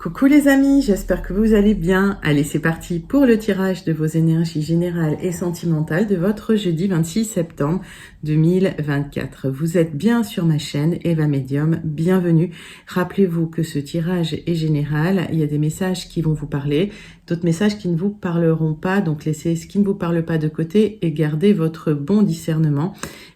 Coucou les amis, j'espère que vous allez bien. Allez, c'est parti pour le tirage de vos énergies générales et sentimentales de votre jeudi 26 septembre 2024. Vous êtes bien sur ma chaîne Eva Medium, bienvenue. Rappelez-vous que ce tirage est général, il y a des messages qui vont vous parler, d'autres messages qui ne vous parleront pas, donc laissez ce qui ne vous parle pas de côté et gardez votre bon discernement.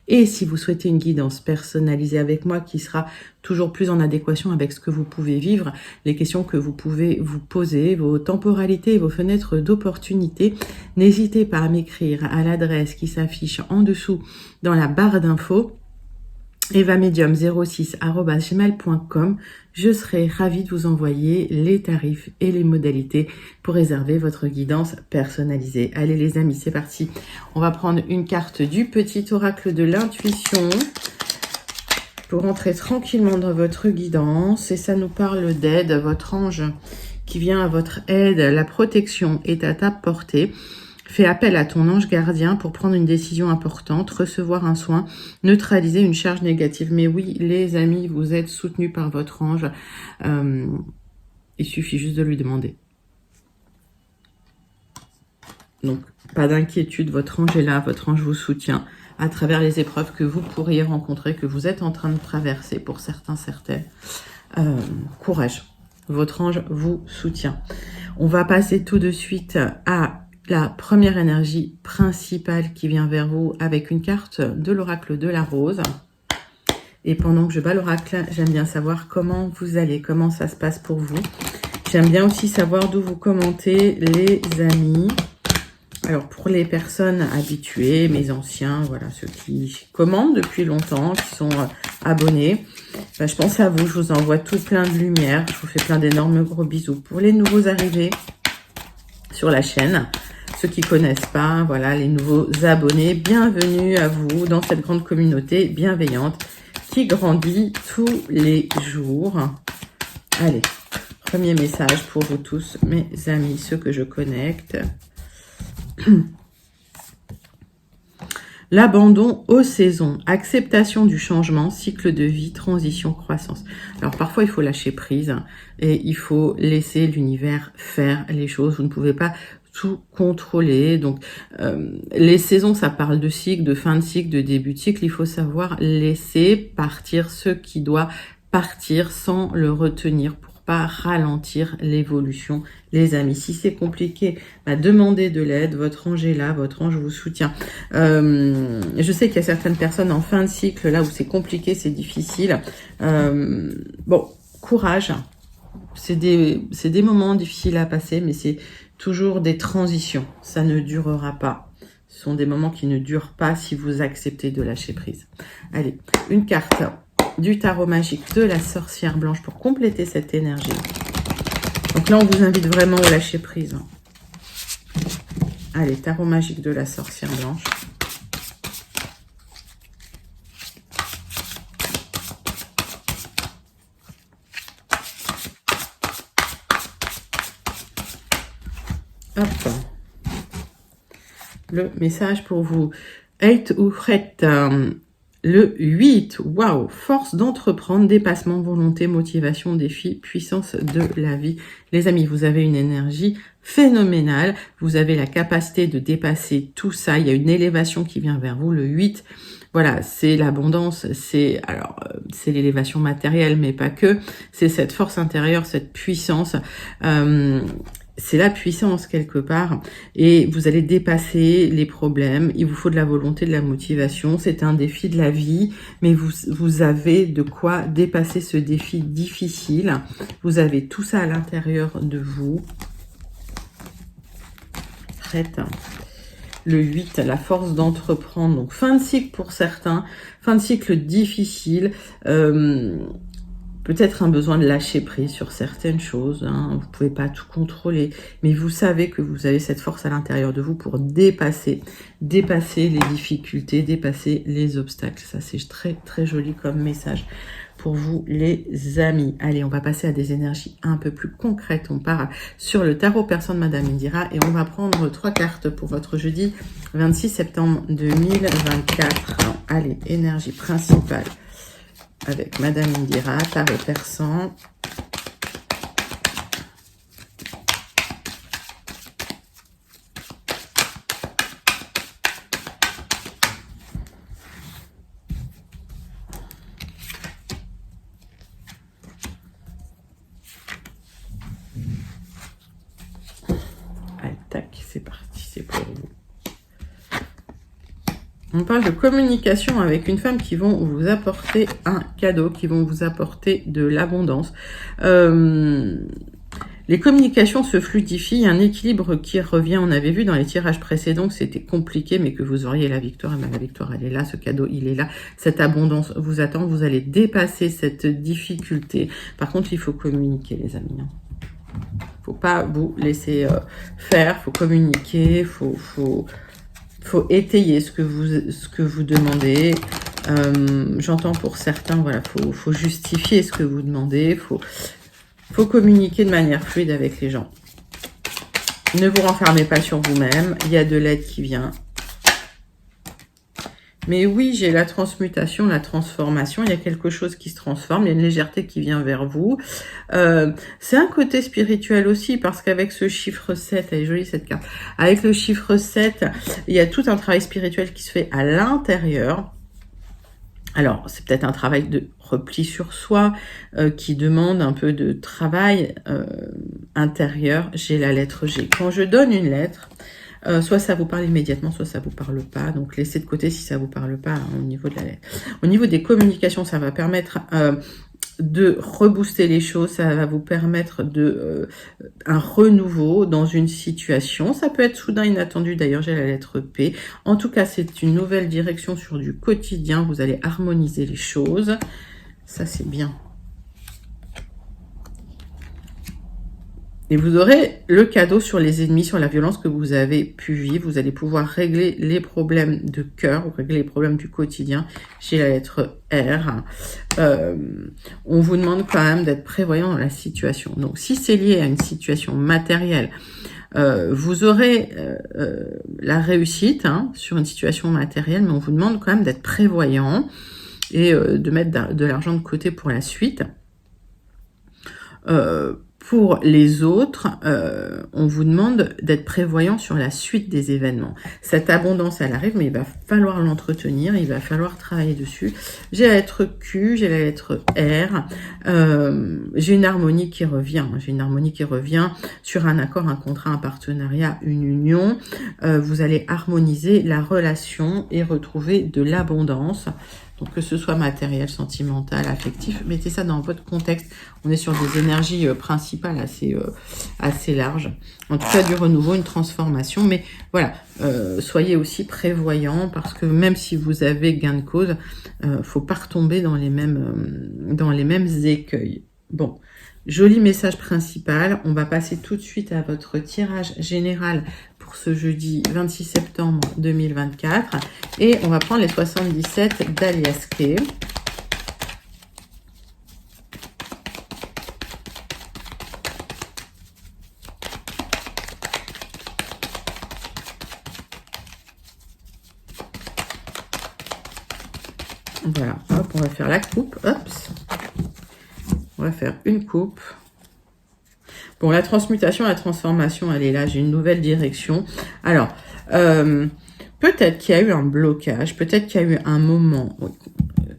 Et si vous souhaitez une guidance personnalisée avec moi qui sera toujours plus en adéquation avec ce que vous pouvez vivre, les questions que vous pouvez vous poser, vos temporalités et vos fenêtres d'opportunité, n'hésitez pas à m'écrire à l'adresse qui s'affiche en dessous dans la barre d'infos, evamedium06@gmail.com. Je serai ravie de vous envoyer les tarifs et les modalités pour réserver votre guidance personnalisée. Allez les amis, c'est parti. On va prendre une carte du petit oracle de l'intuition pour entrer tranquillement dans votre guidance. Et ça nous parle d'aide, votre ange qui vient à votre aide, la protection est à ta portée. Fais appel à ton ange gardien pour prendre une décision importante, recevoir un soin, neutraliser une charge négative. Mais oui, les amis, vous êtes soutenus par votre ange. Il suffit juste de lui demander. Donc, pas d'inquiétude, votre ange est là, votre ange vous soutient à travers les épreuves que vous pourriez rencontrer, que vous êtes en train de traverser pour certains, certaines. Courage, votre ange vous soutient. On va passer tout de suite à la première énergie principale qui vient vers vous avec une carte de l'oracle de la rose. Et pendant que je bats l'oracle, j'aime bien savoir comment vous allez, comment ça se passe pour vous. J'aime bien aussi savoir d'où vous commentez, les amis. Alors, pour les personnes habituées, mes anciens, voilà, ceux qui commandent depuis longtemps, qui sont abonnés, je pense à vous, je vous envoie tout plein de lumière. Je vous fais plein d'énormes gros bisous. Pour les nouveaux arrivés sur la chaîne, ceux qui connaissent pas, voilà, les nouveaux abonnés, bienvenue à vous dans cette grande communauté bienveillante qui grandit tous les jours. Allez, premier message pour vous tous, mes amis, ceux que je connecte. L'abandon aux saisons, acceptation du changement, cycle de vie, transition, croissance. Alors parfois il faut lâcher prise et il faut laisser l'univers faire les choses. Vous ne pouvez pas tout contrôler. Donc les saisons, ça parle de cycle, de fin de cycle, de début de cycle. Il faut savoir laisser partir ce qui doit partir sans le retenir pour pas ralentir l'évolution, les amis. Si c'est compliqué, demandez de l'aide. Votre ange est là, votre ange vous soutient. Je sais qu'il y a certaines personnes en fin de cycle, là où c'est compliqué, c'est difficile. Bon, courage. C'est des moments difficiles à passer, mais c'est toujours des transitions. Ça ne durera pas. Ce sont des moments qui ne durent pas si vous acceptez de lâcher prise. Allez, une carte du tarot magique de la sorcière blanche pour compléter cette énergie. Donc là, on vous invite vraiment au lâcher prise. Allez, tarot magique de la sorcière blanche. Hop. Le message pour vous. 8 ou fret. Le 8, waouh, force d'entreprendre, dépassement, volonté, motivation, défi, puissance de la vie. Les amis, vous avez une énergie phénoménale. Vous avez la capacité de dépasser tout ça. Il y a une élévation qui vient vers vous. Le 8, voilà, c'est l'abondance, c'est l'élévation matérielle, mais pas que. C'est cette force intérieure, cette puissance. C'est la puissance quelque part et vous allez dépasser les problèmes. Il vous faut de la volonté, de la motivation. C'est un défi de la vie, mais vous avez de quoi dépasser ce défi difficile. Vous avez tout ça à l'intérieur de vous. Prête. Le 8, la force d'entreprendre. Donc fin de cycle pour certains, fin de cycle difficile. Peut-être un besoin de lâcher prise sur certaines choses, hein. Vous pouvez pas tout contrôler, mais vous savez que vous avez cette force à l'intérieur de vous pour dépasser les difficultés, dépasser les obstacles. Ça, c'est très, très joli comme message pour vous, les amis. Allez, on va passer à des énergies un peu plus concrètes. On part sur le tarot persan de Madame Indira et on va prendre 3 cartes pour votre jeudi 26 septembre 2024. Allez, énergie principale avec Madame Indira, tarot persan. tac, c'est parti, c'est pour vous. On parle de communication avec une femme qui vont vous apporter un cadeau, qui vont vous apporter de l'abondance. Les communications se fluidifient, il y a un équilibre qui revient. On avait vu dans les tirages précédents que c'était compliqué, mais que vous auriez la victoire. Et bien, la victoire, elle est là, ce cadeau, il est là. Cette abondance vous attend, vous allez dépasser cette difficulté. Par contre, il faut communiquer, les amis. Faut pas vous laisser faire, faut communiquer, faut étayer ce que vous demandez. J'entends pour certains, voilà, faut justifier ce que vous demandez, faut communiquer de manière fluide avec les gens. Ne vous renfermez pas sur vous-même. Il y a de l'aide qui vient. Mais oui, j'ai la transmutation, la transformation. Il y a quelque chose qui se transforme. Il y a une légèreté qui vient vers vous. C'est un côté spirituel aussi, parce qu'avec ce chiffre 7, elle est jolie cette carte. Avec le chiffre 7, il y a tout un travail spirituel qui se fait à l'intérieur. Alors, c'est peut-être un travail de repli sur soi qui demande un peu de travail intérieur. J'ai la lettre G. Quand je donne une lettre, soit ça vous parle immédiatement, soit ça vous parle pas. Donc, laissez de côté si ça vous parle pas au niveau de la lettre. Au niveau des communications, ça va permettre de rebooster les choses, ça va vous permettre de un renouveau dans une situation. Ça peut être soudain, inattendu. D'ailleurs, j'ai la lettre P. En tout cas, c'est une nouvelle direction sur du quotidien. Vous allez harmoniser les choses. Ça, c'est bien. Et vous aurez le cadeau sur les ennemis, sur la violence que vous avez pu vivre. Vous allez pouvoir régler les problèmes de cœur, ou régler les problèmes du quotidien. J'ai la lettre R. On vous demande quand même d'être prévoyant dans la situation. Donc, si c'est lié à une situation matérielle, vous aurez la réussite sur une situation matérielle, mais on vous demande quand même d'être prévoyant et de mettre de l'argent de côté pour la suite. Pour les autres, on vous demande d'être prévoyant sur la suite des événements. Cette abondance, elle arrive, mais il va falloir l'entretenir, il va falloir travailler dessus. J'ai la lettre Q, j'ai la lettre R, j'ai une harmonie qui revient. J'ai une harmonie qui revient sur un accord, un contrat, un partenariat, une union. Vous allez harmoniser la relation et retrouver de l'abondance. Donc, que ce soit matériel, sentimental, affectif, mettez ça dans votre contexte. On est sur des énergies principales assez larges. En tout cas, du renouveau, une transformation. Mais voilà, soyez aussi prévoyants parce que même si vous avez gain de cause, faut pas retomber dans les mêmes écueils. Bon, joli message principal. On va passer tout de suite à votre tirage général pour ce jeudi 26 septembre 2024. Et on va prendre les 77 d'Alias Kay. Voilà, hop, on va faire la coupe. Hop. On va faire une coupe. Bon, la transmutation, la transformation, elle est là. J'ai une nouvelle direction. Alors, peut-être qu'il y a eu un blocage, peut-être qu'il y a eu un moment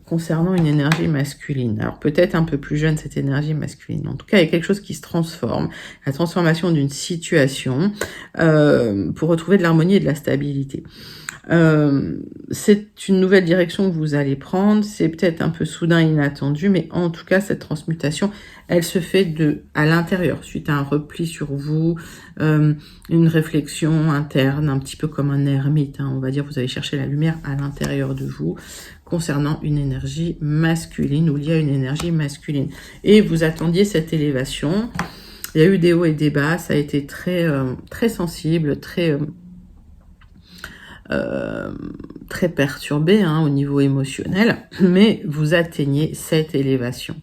concernant une énergie masculine. Alors, peut-être un peu plus jeune, cette énergie masculine. En tout cas, il y a quelque chose qui se transforme. La transformation d'une situation pour retrouver de l'harmonie et de la stabilité. C'est une nouvelle direction que vous allez prendre. C'est peut-être un peu soudain, inattendu, mais en tout cas, cette transmutation, elle se fait à l'intérieur, suite à un repli sur vous, une réflexion interne, un petit peu comme un ermite. On va dire, vous allez chercher la lumière à l'intérieur de vous, concernant une énergie masculine, ou liée à une énergie masculine. Et vous attendiez cette élévation. Il y a eu des hauts et des bas. Ça a été très, très sensible, très perturbé au niveau émotionnel, mais vous atteignez cette élévation.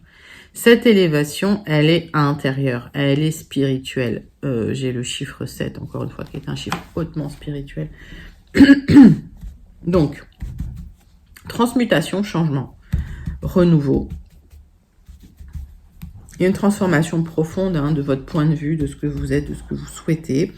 Cette élévation, elle est intérieure, elle est spirituelle. J'ai le chiffre 7, encore une fois, qui est un chiffre hautement spirituel. Donc, transmutation, changement, renouveau. Il y a une transformation profonde de votre point de vue, de ce que vous êtes, de ce que vous souhaitez.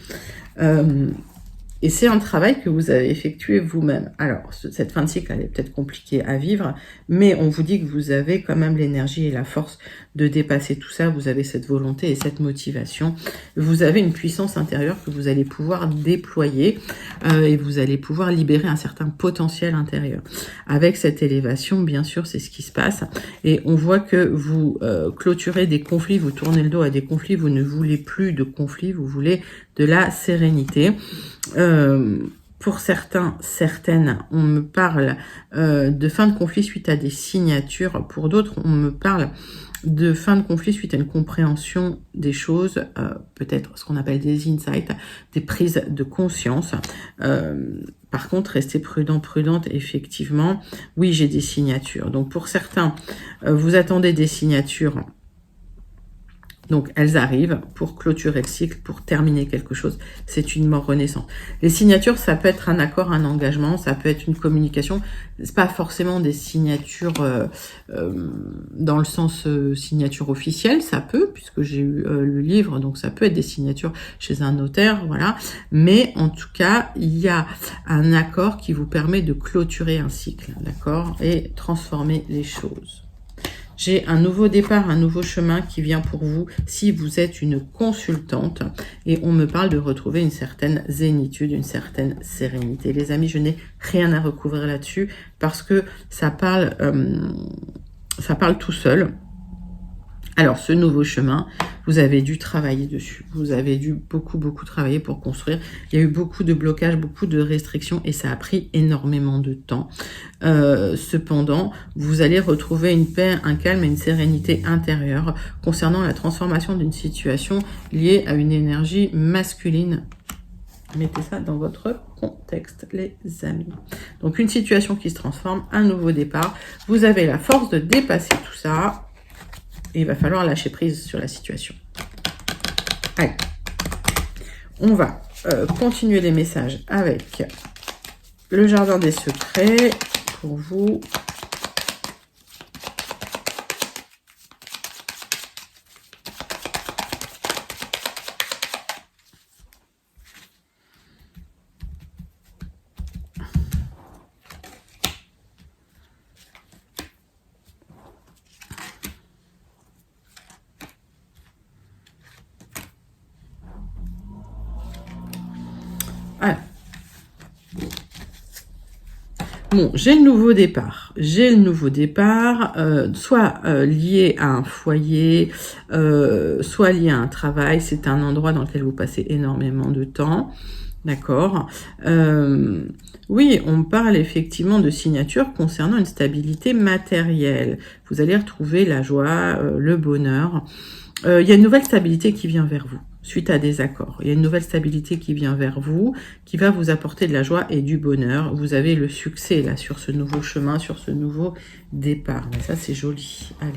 Et c'est un travail que vous avez effectué vous-même. Alors, cette fin de cycle, elle est peut-être compliquée à vivre, mais on vous dit que vous avez quand même l'énergie et la force de dépasser tout ça. Vous avez cette volonté et cette motivation. Vous avez une puissance intérieure que vous allez pouvoir déployer et vous allez pouvoir libérer un certain potentiel intérieur. Avec cette élévation, bien sûr, c'est ce qui se passe. Et on voit que vous clôturez des conflits, vous tournez le dos à des conflits, vous ne voulez plus de conflits, vous voulez de la sérénité. Pour certains, certaines, on me parle de fin de conflit suite à des signatures. Pour d'autres, on me parle de fin de conflit suite à une compréhension des choses, peut-être ce qu'on appelle des insights, des prises de conscience. Par contre, restez prudent, prudente, effectivement. Oui, j'ai des signatures. Donc pour certains, vous attendez des signatures. Donc, elles arrivent pour clôturer le cycle, pour terminer quelque chose. C'est une mort renaissante. Les signatures, ça peut être un accord, un engagement, ça peut être une communication. C'est pas forcément des signatures dans le sens signature officielle, ça peut, puisque j'ai eu le livre, donc ça peut être des signatures chez un notaire, voilà. Mais en tout cas, il y a un accord qui vous permet de clôturer un cycle, d'accord, et transformer les choses. J'ai un nouveau départ, un nouveau chemin qui vient pour vous si vous êtes une consultante et on me parle de retrouver une certaine zénitude, une certaine sérénité. Les amis, je n'ai rien à recouvrir là-dessus parce que ça parle tout seul. Alors, ce nouveau chemin, vous avez dû travailler dessus. Vous avez dû beaucoup travailler pour construire. Il y a eu beaucoup de blocages, beaucoup de restrictions et ça a pris énormément de temps. Cependant, vous allez retrouver une paix, un calme et une sérénité intérieure concernant la transformation d'une situation liée à une énergie masculine. Mettez ça dans votre contexte, les amis. Donc, une situation qui se transforme, un nouveau départ. Vous avez la force de dépasser tout ça. Et il va falloir lâcher prise sur la situation. Allez, on va continuer les messages avec le jardin des secrets pour vous. Alors. Bon, j'ai le nouveau départ. J'ai le nouveau départ, soit lié à un foyer, soit lié à un travail. C'est un endroit dans lequel vous passez énormément de temps. D'accord. Oui, on parle effectivement de signature concernant une stabilité matérielle. Vous allez retrouver la joie, le bonheur. Il y a une nouvelle stabilité qui vient vers vous suite à des accords. Il y a une nouvelle stabilité qui vient vers vous, qui va vous apporter de la joie et du bonheur. Vous avez le succès là sur ce nouveau chemin, sur ce nouveau départ. Mais ça, c'est joli. Allez.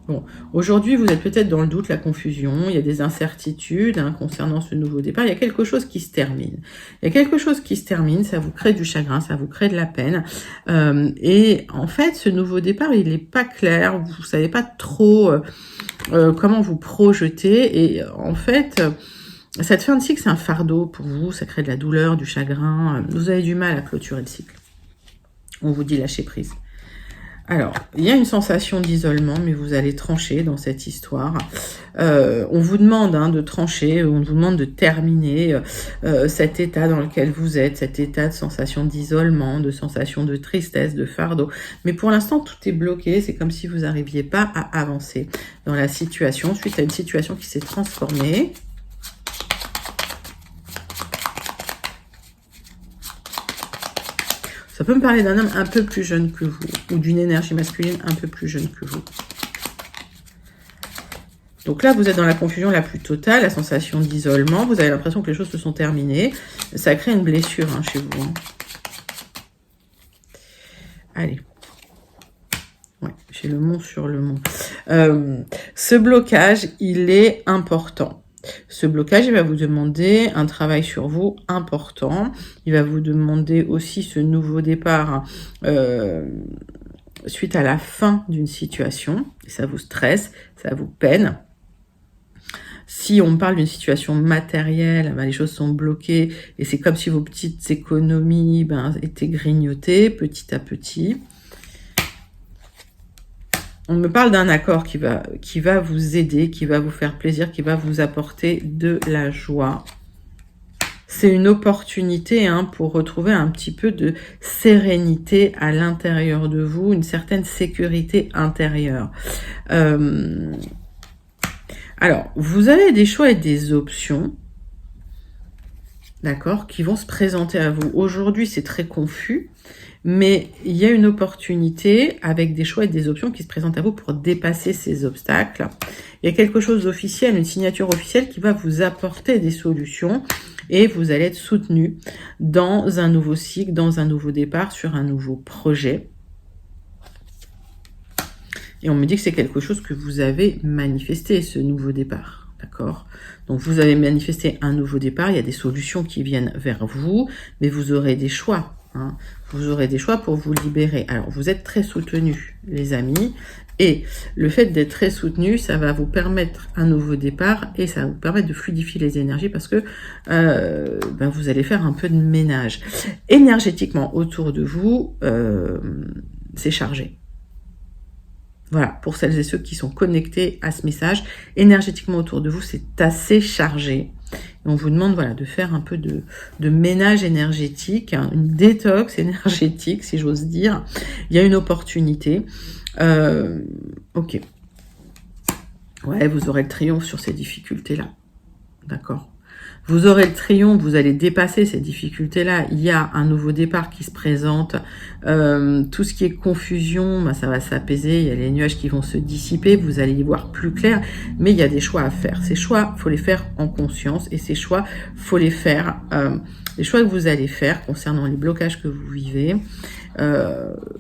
Bon, aujourd'hui, vous êtes peut-être dans le doute, la confusion, il y a des incertitudes concernant ce nouveau départ. Il y a quelque chose qui se termine. Il y a quelque chose qui se termine, ça vous crée du chagrin, ça vous crée de la peine. Et en fait, ce nouveau départ, il n'est pas clair, vous ne savez pas trop comment vous projeter. Et en fait, cette fin de cycle, c'est un fardeau pour vous, ça crée de la douleur, du chagrin. Vous avez du mal à clôturer le cycle. On vous dit lâcher prise. Alors, il y a une sensation d'isolement, mais vous allez trancher dans cette histoire. On vous demande de trancher, on vous demande de terminer cet état dans lequel vous êtes, cet état de sensation d'isolement, de sensation de tristesse, de fardeau. Mais pour l'instant, tout est bloqué. C'est comme si vous n'arriviez pas à avancer dans la situation, suite à une situation qui s'est transformée. Ça peut me parler d'un homme un peu plus jeune que vous, ou d'une énergie masculine un peu plus jeune que vous. Donc là, vous êtes dans la confusion la plus totale, la sensation d'isolement. Vous avez l'impression que les choses se sont terminées. Ça crée une blessure chez vous. Allez. Ouais, j'ai le mont sur le mont. Ce blocage, il est important. Ce blocage, il va vous demander un travail sur vous important. Il va vous demander aussi ce nouveau départ suite à la fin d'une situation. Et ça vous stresse, ça vous peine. Si on parle d'une situation matérielle, les choses sont bloquées et c'est comme si vos petites économies étaient grignotées petit à petit. On me parle d'un accord qui va vous aider, qui va vous faire plaisir, qui va vous apporter de la joie. C'est une opportunité pour retrouver un petit peu de sérénité à l'intérieur de vous, une certaine sécurité intérieure. Alors, vous avez des choix et des options, d'accord, qui vont se présenter à vous. Aujourd'hui, c'est très confus, mais il y a une opportunité avec des choix et des options qui se présentent à vous pour dépasser ces obstacles. Il y a quelque chose d'officiel, une signature officielle qui va vous apporter des solutions et vous allez être soutenu dans un nouveau cycle, dans un nouveau départ, sur un nouveau projet. Et on me dit que c'est quelque chose que vous avez manifesté, ce nouveau départ, d'accord? Donc vous avez manifesté un nouveau départ, il y a des solutions qui viennent vers vous, mais vous aurez des choix. Vous aurez des choix pour vous libérer. Alors vous êtes très soutenus, les amis, et le fait d'être très soutenu, ça va vous permettre un nouveau départ et ça va vous permettre de fluidifier les énergies parce que vous allez faire un peu de ménage. Énergétiquement, autour de vous, c'est chargé. Voilà, pour celles et ceux qui sont connectés à ce message, énergétiquement autour de vous, c'est assez chargé. Et on vous demande de faire un peu de ménage énergétique, une détox énergétique, si j'ose dire. Il y a une opportunité. Ok. Ouais, vous aurez le triomphe sur ces difficultés-là. D'accord. Vous aurez le triomphe, vous allez dépasser ces difficultés-là. Il y a un nouveau départ qui se présente. Tout ce qui est confusion, ça va s'apaiser. Il y a les nuages qui vont se dissiper. Vous allez y voir plus clair. Mais il y a des choix à faire. Ces choix, faut les faire en conscience. Et ces choix, faut les faire. Les choix que vous allez faire concernant les blocages que vous vivez,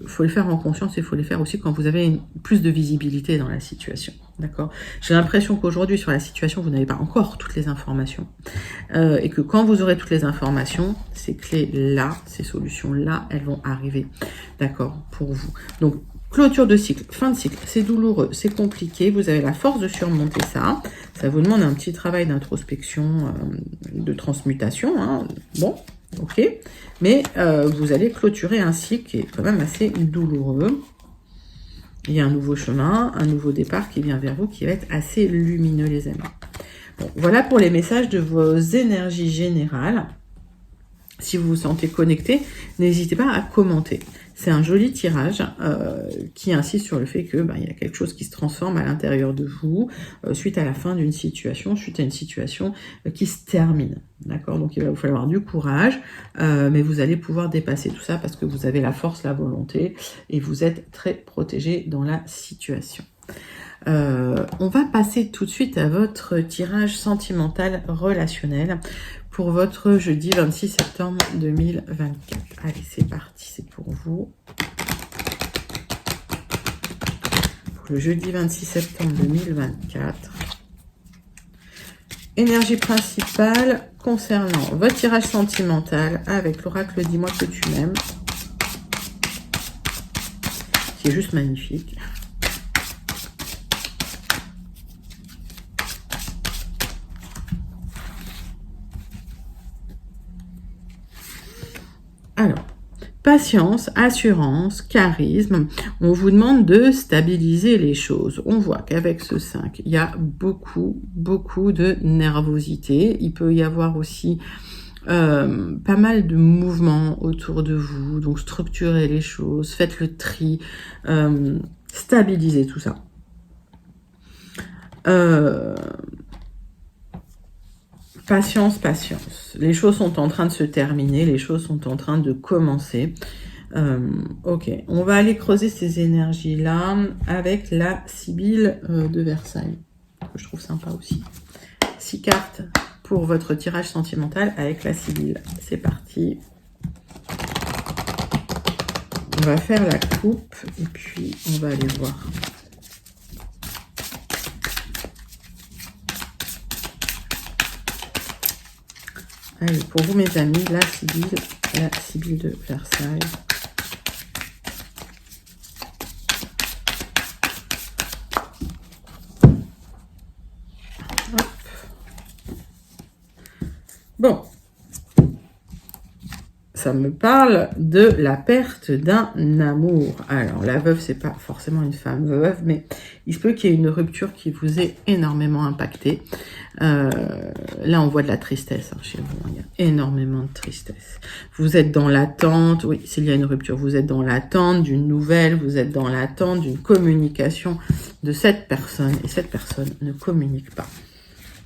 faut les faire en conscience et il faut les faire aussi quand vous avez plus de visibilité dans la situation. D'accord. J'ai l'impression qu'aujourd'hui, sur la situation, vous n'avez pas encore toutes les informations. Et que quand vous aurez toutes les informations, ces clés-là, ces solutions-là, elles vont arriver. D'accord, pour vous. Donc, clôture de cycle, fin de cycle, c'est douloureux, c'est compliqué. Vous avez la force de surmonter ça. Ça vous demande un petit travail d'introspection, de transmutation. Bon, ok. Mais vous allez clôturer un cycle qui est quand même assez douloureux. Il y a un nouveau chemin, un nouveau départ qui vient vers vous, qui va être assez lumineux, les amis. Bon, voilà pour les messages de vos énergies générales. Si vous vous sentez connecté, n'hésitez pas à commenter. C'est un joli tirage qui insiste sur le fait que il y a quelque chose qui se transforme à l'intérieur de vous suite à la fin d'une situation, suite à une situation qui se termine. D'accord? Donc il va vous falloir du courage, mais vous allez pouvoir dépasser tout ça parce que vous avez la force, la volonté et vous êtes très protégé dans la situation. On va passer tout de suite à votre tirage sentimental relationnel pour votre jeudi 26 septembre 2024. Allez, c'est parti, c'est pour vous. Pour le jeudi 26 septembre 2024. Énergie principale concernant votre tirage sentimental avec l'oracle Dis-moi que tu m'aimes. Qui est juste magnifique. Alors, patience, assurance, charisme, on vous demande de stabiliser les choses. On voit qu'avec ce 5, il y a beaucoup de nervosité. Il peut y avoir aussi pas mal de mouvements autour de vous. Donc, structurez les choses, faites le tri, stabilisez tout ça. Patience. Les choses sont en train de se terminer, les choses sont en train de commencer. Ok, on va aller creuser ces énergies-là avec la Sibylle de Versailles, que je trouve sympa aussi. 6 cartes pour votre tirage sentimental avec la Sibylle. C'est parti. On va faire la coupe et puis on va aller voir. Allez, pour vous mes amis, la Sibylle de Versailles. Hop. Bon. Ça me parle de la perte d'un amour. Alors, la veuve, c'est pas forcément une femme veuve, mais il se peut qu'il y ait une rupture qui vous ait énormément impacté. Là, on voit de la tristesse chez vous. Il y a énormément de tristesse. Vous êtes dans l'attente. Oui, s'il y a une rupture, vous êtes dans l'attente d'une nouvelle. Vous êtes dans l'attente d'une communication de cette personne. Et cette personne ne communique pas.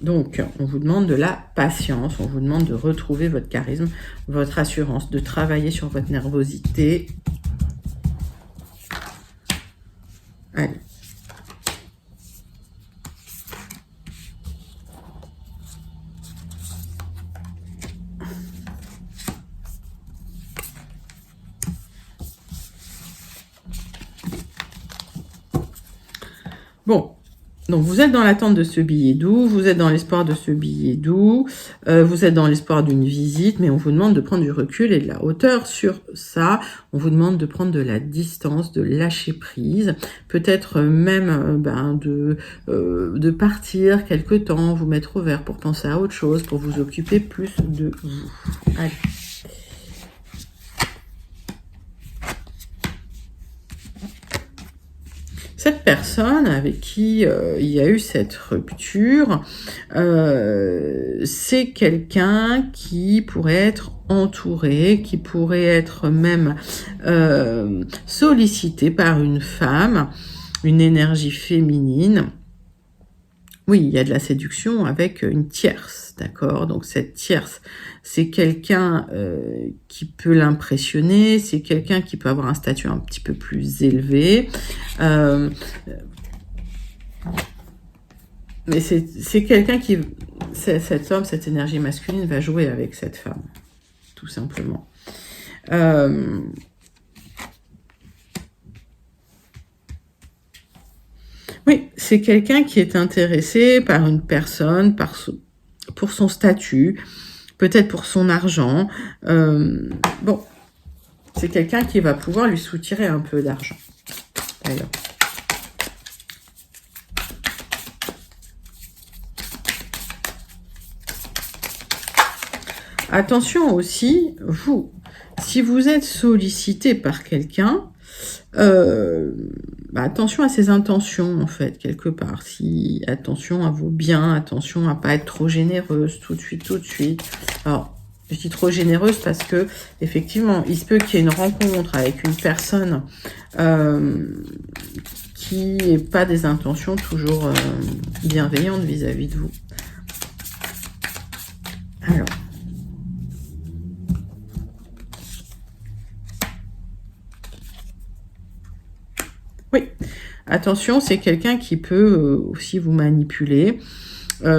Donc, on vous demande de la patience, on vous demande de retrouver votre charisme, votre assurance, de travailler sur votre nervosité. Allez. Bon. Donc, vous êtes dans l'attente de ce billet doux, vous êtes dans l'espoir de ce billet doux, vous êtes dans l'espoir d'une visite, mais on vous demande de prendre du recul et de la hauteur sur ça. On vous demande de prendre de la distance, de lâcher prise, peut-être même de partir quelque temps, vous mettre au vert pour penser à autre chose, pour vous occuper plus de vous. Allez. Cette personne avec qui il y a eu cette rupture, c'est quelqu'un qui pourrait être entouré, qui pourrait être même sollicité par une femme, une énergie féminine. Oui, il y a de la séduction avec une tierce, d'accord? Donc cette tierce, c'est quelqu'un qui peut l'impressionner, c'est quelqu'un qui peut avoir un statut un petit peu plus élevé. Mais c'est quelqu'un qui... Cet homme, cette énergie masculine va jouer avec cette femme, tout simplement. Oui, c'est quelqu'un qui est intéressé par une personne, pour son statut, peut-être pour son argent. Bon, c'est quelqu'un qui va pouvoir lui soutirer un peu d'argent. Alors. Attention aussi, vous, si vous êtes sollicité par quelqu'un, attention à ses intentions, en fait, quelque part. Attention à vos biens, attention à pas être trop généreuse tout de suite. Alors, je dis trop généreuse parce que, effectivement, il se peut qu'il y ait une rencontre avec une personne qui n'ait pas des intentions toujours bienveillantes vis-à-vis de vous. Alors. Oui, attention, c'est quelqu'un qui peut aussi vous manipuler. Vous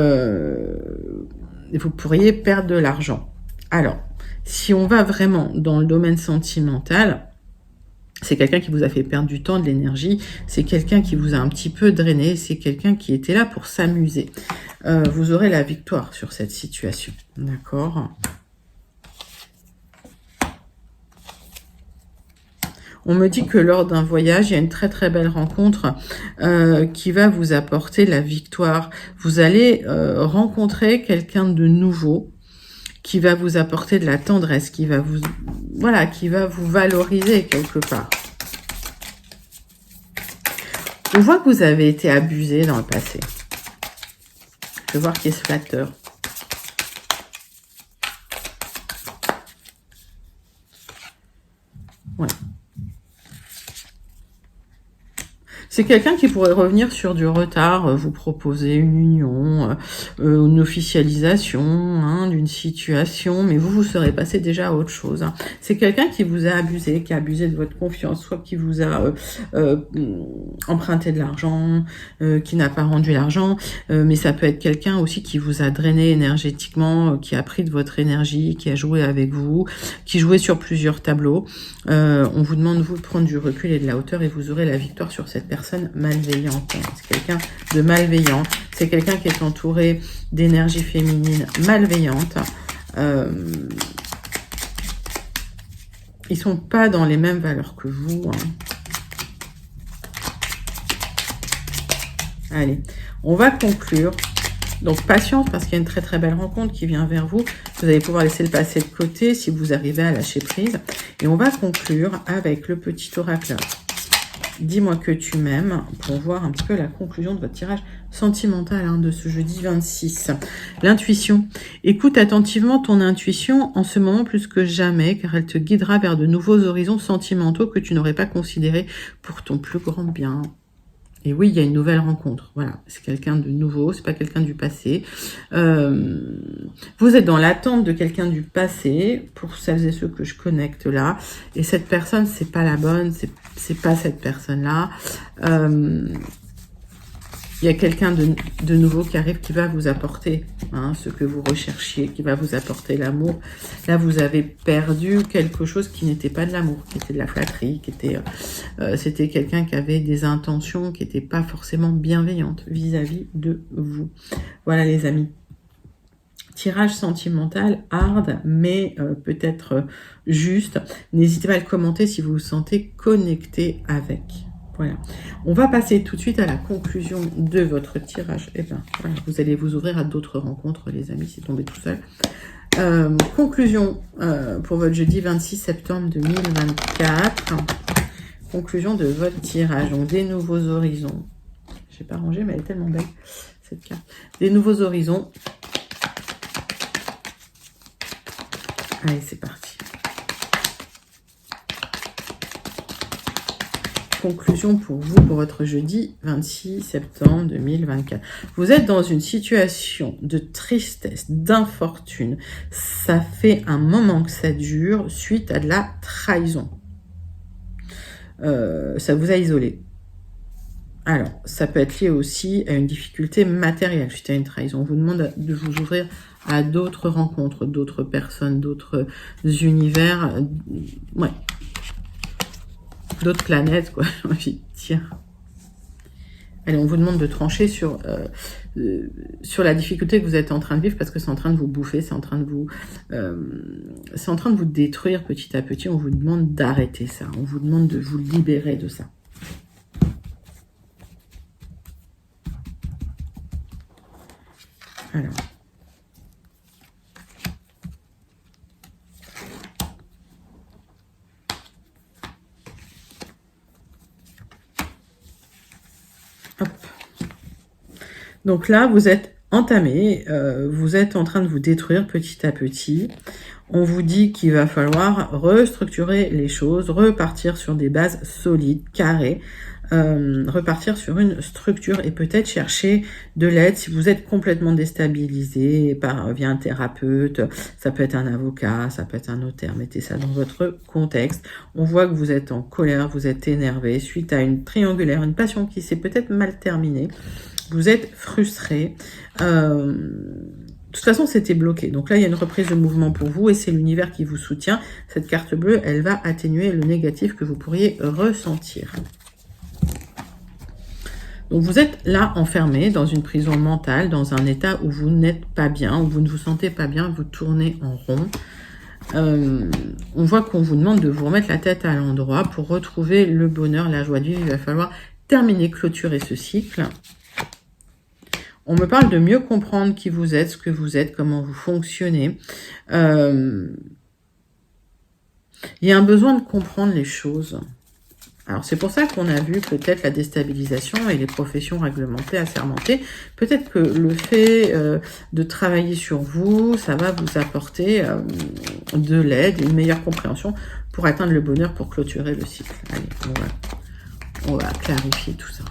pourriez perdre de l'argent. Alors, si on va vraiment dans le domaine sentimental, c'est quelqu'un qui vous a fait perdre du temps, de l'énergie. C'est quelqu'un qui vous a un petit peu drainé. C'est quelqu'un qui était là pour s'amuser. Vous aurez la victoire sur cette situation. D'accord ? On me dit que lors d'un voyage, il y a une très très belle rencontre qui va vous apporter la victoire. Vous allez rencontrer quelqu'un de nouveau qui va vous apporter de la tendresse, qui va vous valoriser quelque part. On voit que vous avez été abusé dans le passé. Je vais voir qui est ce flatteur. Ouais. C'est quelqu'un qui pourrait revenir sur du retard, vous proposer une union, une officialisation d'une situation, mais vous serez passé déjà à autre chose. C'est quelqu'un qui vous a abusé, qui a abusé de votre confiance, soit qui vous a emprunté de l'argent, qui n'a pas rendu l'argent, mais ça peut être quelqu'un aussi qui vous a drainé énergétiquement, qui a pris de votre énergie, qui a joué avec vous, qui jouait sur plusieurs tableaux. On vous demande, vous, de prendre du recul et de la hauteur et vous aurez la victoire sur cette personne malveillante. C'est quelqu'un de malveillant. C'est quelqu'un qui est entouré d'énergie féminine malveillante. Ils sont pas dans les mêmes valeurs que vous. Allez, on va conclure Donc, patience, parce qu'il y a une très très belle rencontre qui vient vers vous. Vous allez pouvoir laisser le passé de côté si vous arrivez à lâcher prise. Et on va conclure avec le petit oracle. Dis-moi que tu m'aimes, pour voir un petit peu la conclusion de votre tirage sentimental de ce jeudi 26. L'intuition. Écoute attentivement ton intuition en ce moment plus que jamais, car elle te guidera vers de nouveaux horizons sentimentaux que tu n'aurais pas considérés pour ton plus grand bien. Et oui, il y a une nouvelle rencontre. Voilà, c'est quelqu'un de nouveau, c'est pas quelqu'un du passé. Vous êtes dans l'attente de quelqu'un du passé, pour celles et ceux que je connecte là. Et cette personne, c'est pas la bonne, c'est pas cette personne-là. Il y a quelqu'un de nouveau qui arrive, qui va vous apporter ce que vous recherchiez, qui va vous apporter l'amour. Là, vous avez perdu quelque chose qui n'était pas de l'amour, qui était de la flatterie, qui était, c'était quelqu'un qui avait des intentions qui n'étaient pas forcément bienveillantes vis-à-vis de vous. Voilà les amis. Tirage sentimental, hard, mais peut-être juste. N'hésitez pas à le commenter si vous vous sentez connecté avec. Voilà. On va passer tout de suite à la conclusion de votre tirage. Et bien, voilà, vous allez vous ouvrir à d'autres rencontres, les amis, c'est tombé tout seul. Conclusion pour votre jeudi 26 septembre 2024. Conclusion de votre tirage. Donc, des nouveaux horizons. Je n'ai pas rangé, mais elle est tellement belle, cette carte. Des nouveaux horizons. Allez, c'est parti. Conclusion pour vous, pour votre jeudi 26 septembre 2024. Vous êtes dans une situation de tristesse, d'infortune. Ça fait un moment que ça dure suite à de la trahison. Ça vous a isolé. Alors, ça peut être lié aussi à une difficulté matérielle suite à une trahison. On vous demande de vous ouvrir à d'autres rencontres, d'autres personnes, d'autres univers. Ouais. D'autres planètes, quoi, j'ai envie de dire. Allez, on vous demande de trancher sur la difficulté que vous êtes en train de vivre, parce que c'est en train de vous bouffer, c'est en train de vous détruire petit à petit. On vous demande d'arrêter ça. On vous demande de vous libérer de ça. Alors. Hop. Donc là, vous êtes entamé, vous êtes en train de vous détruire petit à petit. On vous dit qu'il va falloir restructurer les choses, repartir sur des bases solides, carrées, repartir sur une structure et peut-être chercher de l'aide si vous êtes complètement déstabilisé via un thérapeute. Ça peut être un avocat, ça peut être un notaire. Mettez ça dans votre contexte. On voit que vous êtes en colère, vous êtes énervé suite à une triangulaire, une passion qui s'est peut-être mal terminée. Vous êtes frustré. De toute façon, c'était bloqué. Donc là, il y a une reprise de mouvement pour vous et c'est l'univers qui vous soutient. Cette carte bleue, elle va atténuer le négatif que vous pourriez ressentir. Donc vous êtes là enfermé dans une prison mentale, dans un état où vous n'êtes pas bien, où vous ne vous sentez pas bien, vous tournez en rond. On voit qu'on vous demande de vous remettre la tête à l'endroit pour retrouver le bonheur, la joie de vivre. Il va falloir terminer, clôturer ce cycle. On me parle de mieux comprendre qui vous êtes, ce que vous êtes, comment vous fonctionnez. Il y a un besoin de comprendre les choses. Alors, c'est pour ça qu'on a vu peut-être la déstabilisation et les professions réglementées, assermentées. Peut-être que le fait de travailler sur vous, ça va vous apporter de l'aide, une meilleure compréhension pour atteindre le bonheur, pour clôturer le cycle. Allez, on va clarifier tout ça.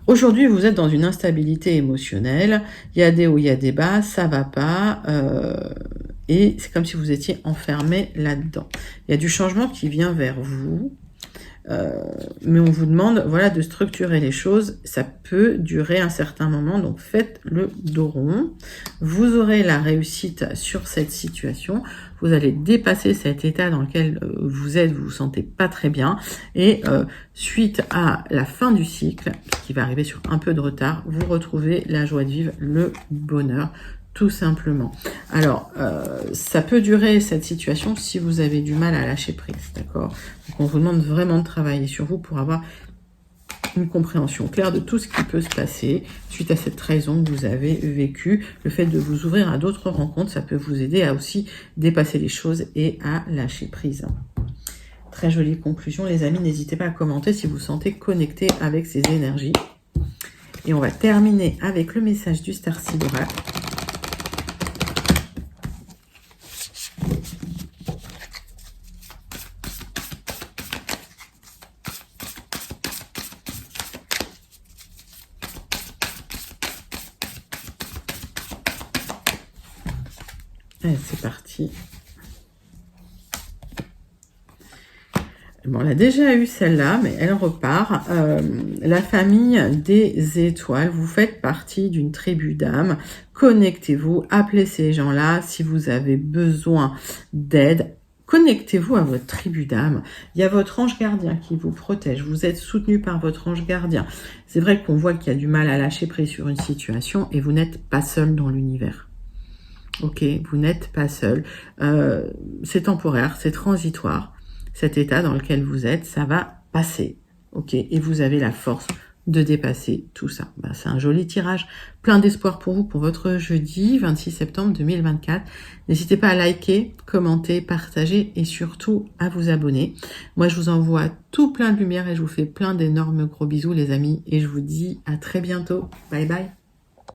Aujourd'hui, vous êtes dans une instabilité émotionnelle. Il y a des hauts, il y a des bas, ça va pas. Et c'est comme si vous étiez enfermé là-dedans. Il y a du changement qui vient vers vous. Mais on vous demande de structurer les choses. Ça peut durer un certain moment. Donc, faites le dos rond. Vous aurez la réussite sur cette situation. Vous allez dépasser cet état dans lequel vous êtes. Vous vous sentez pas très bien. Et suite à la fin du cycle, qui va arriver sur un peu de retard, vous retrouvez la joie de vivre, le bonheur, tout simplement. Alors, ça peut durer cette situation si vous avez du mal à lâcher prise, d'accord? Donc, on vous demande vraiment de travailler sur vous pour avoir une compréhension claire de tout ce qui peut se passer suite à cette trahison que vous avez vécue. Le fait de vous ouvrir à d'autres rencontres, ça peut vous aider à aussi dépasser les choses et à lâcher prise. Très jolie conclusion, les amis. N'hésitez pas à commenter si vous vous sentez connecté avec ces énergies. Et on va terminer avec le message du Starseed Oracle. Allez, c'est parti. Bon, on l'a déjà eu celle-là, mais elle repart. La famille des étoiles, vous faites partie d'une tribu d'âmes. Connectez-vous, appelez ces gens-là si vous avez besoin d'aide. Connectez-vous à votre tribu d'âmes. Il y a votre ange gardien qui vous protège. Vous êtes soutenu par votre ange gardien. C'est vrai qu'on voit qu'il y a du mal à lâcher prise sur une situation et vous n'êtes pas seul dans l'univers. Ok, vous n'êtes pas seul. C'est temporaire, c'est transitoire. Cet état dans lequel vous êtes, ça va passer. Ok, et vous avez la force de dépasser tout ça. Ben, c'est un joli tirage, plein d'espoir pour vous pour votre jeudi 26 septembre 2024. N'hésitez pas à liker, commenter, partager et surtout à vous abonner. Moi, je vous envoie tout plein de lumière et je vous fais plein d'énormes gros bisous les amis et je vous dis à très bientôt. Bye bye.